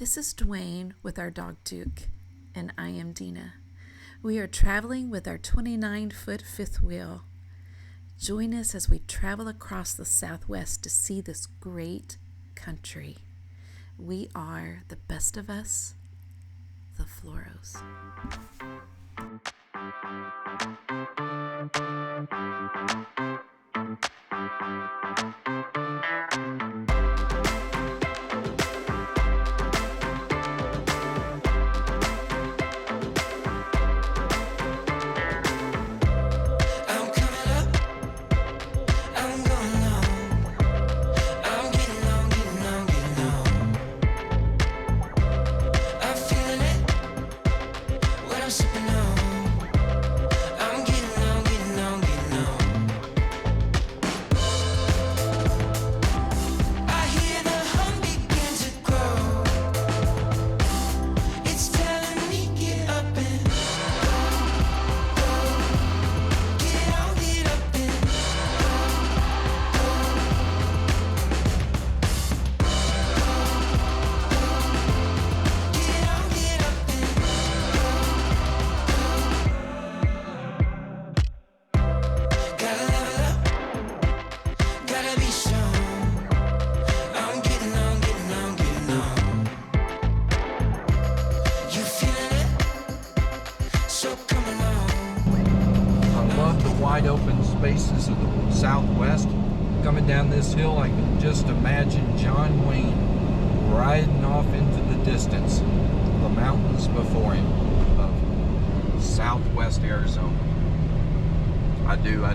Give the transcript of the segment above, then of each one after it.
This is Dwayne with our dog Duke, and I am Dina. We are traveling with our 29-foot fifth wheel. Join us as we travel across the Southwest to see this great country. We are the best of us, the Floros. Wide open spaces of the Southwest. Coming down this hill, I can just imagine John Wayne riding off into the distance, the mountains before him of Southwest Arizona. I do.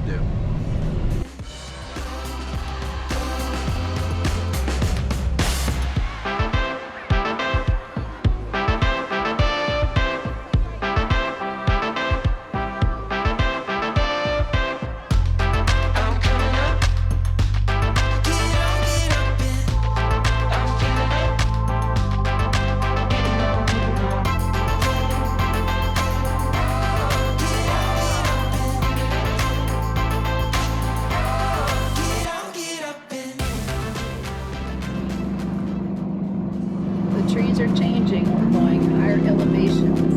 Trees are changing. We're going higher elevations.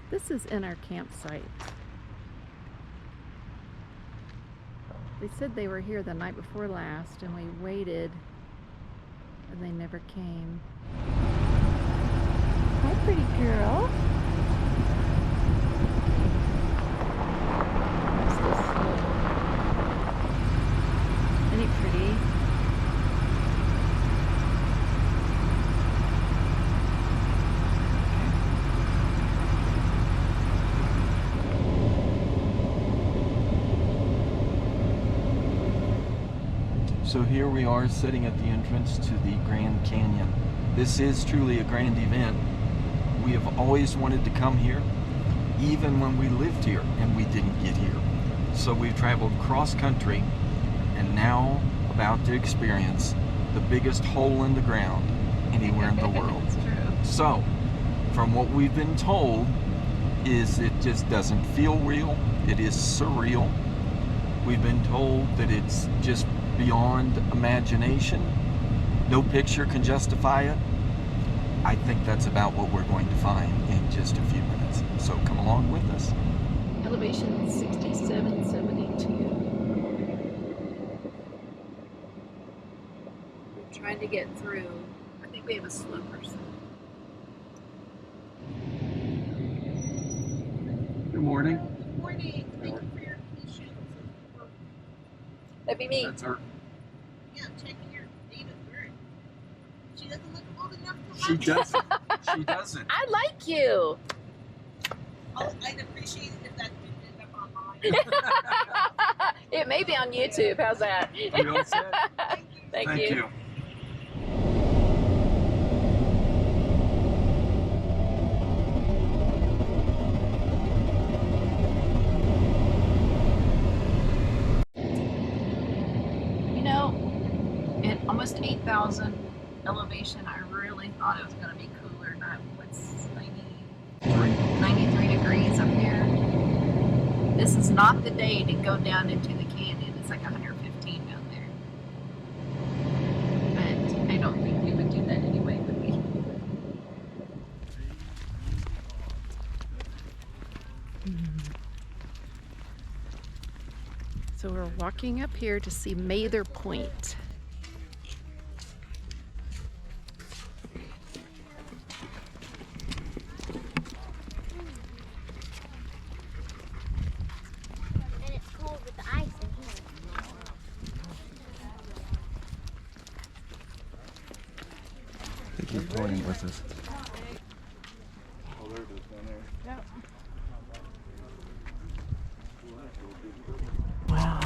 This is in our campsite. They said they were here the night before last, and we waited, and they never came. Hi, pretty girl. What's this? Isn't it pretty? So here we are sitting at the entrance to the Grand Canyon. This is truly a grand event. We have always wanted to come here, even when we lived here and we didn't get here. So we've traveled cross country and now about to experience the biggest hole in the ground anywhere in the world. It's true. So, from what we've been told, is it just doesn't feel real. It is surreal. We've been told that it's just beyond imagination. No picture can justify it. I think that's about what we're going to find in just a few minutes. So come along with us. Elevation 6772. We're trying to get through. I think we have a slow person. Good morning. Good morning. Thank you for your patience. That'd be me. That's her. Yeah, I'm checking your date of birth. She doesn't look old enough to She love you. doesn't. She doesn't. I like you. I'd appreciate it if that didn't end up online. It It may be on YouTube. How's that? You all set? Thank Thank you. You know, at almost 8,000 elevation, I really thought it was going to be cooler. Not what's 93 degrees up here. This is not the day to go down into the canyon. It's like 115 down there. But I don't think we would do that anyway, would we? So we're walking up here to see Mather Point. And it's cold with the ice in here. Thank you for joining with us. Wow.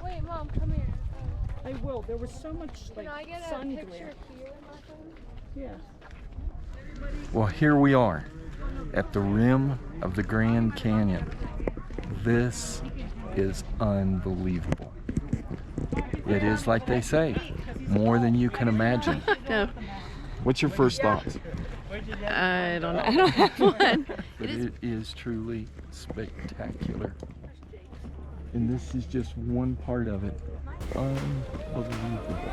Wait, Mom, come here. I will. There was so much Can I get a sun picture glare. here in my phone? Yeah. Well, here we are at the rim of the Grand Canyon. This is unbelievable. It is, like they say, more than you can imagine. No, What's your first thoughts? I don't know. I don't have one. But it is truly spectacular. And this is just one part of it. Unbelievable.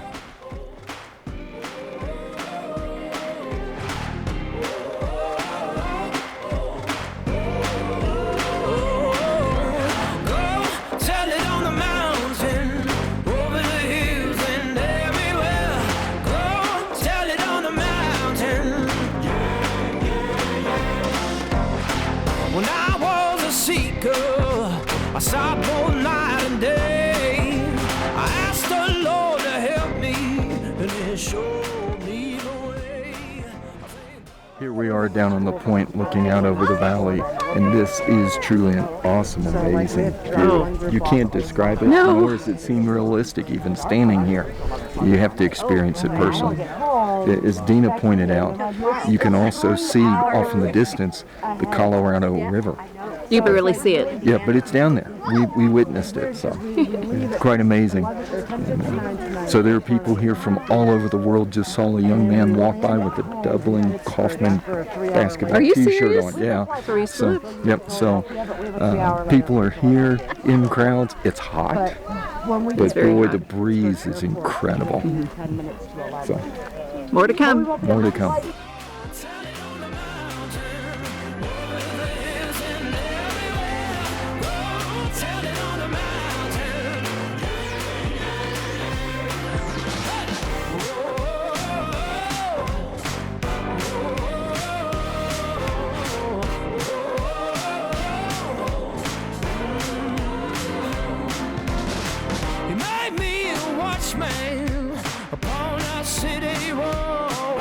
Tell it on the mountain, over the hills and everywhere. Go, tell it on the mountain. When I was a seeker, I sought both night and day. I asked the Lord to help me, and He showed me the way. Here we are down on the point looking out over the valley, and this is truly an awesome, amazing view. You can't describe it, No. nor does it seem realistic even standing here. You have to experience it personally. As Dina pointed out, you can also see off in the distance the Colorado River. You can really see it. Yeah, but it's down there. We witnessed it, so it's quite amazing. And, so there are people here from all over the world. Just saw a young man walk by with a Dublin Kaufman basketball Are you T-shirt serious? on. Yeah. For East So Loop? yep. So people are here in crowds. It's hot, but very boy, hot. the breeze is incredible. So More to come. more to come. He made me a watchman upon a city wall.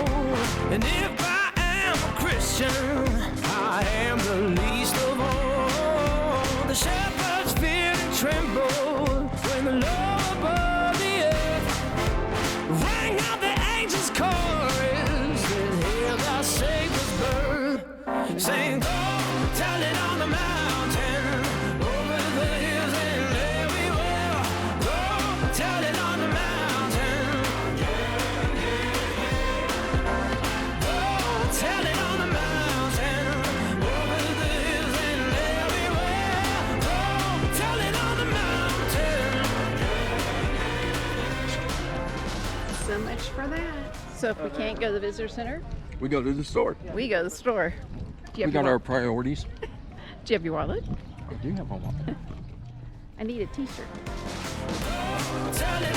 And if I am a Christian, I am the least of all. The shepherds feared and trembled when the Lord above the earth rang out the angels' chorus that hear thy Savior's birth, saying, "Go, tell it on the mountain, over the hills and everywhere. Go, tell it on the mountain. Go, tell it on the mountain, over the hills and everywhere. Go, tell it on the mountain." So much for that. So if we can't go to the visitor center, We go to the store. we go to the store. Do you We have got your our priorities. Do you have your wallet? I do have a wallet. I need a t-shirt. Tell it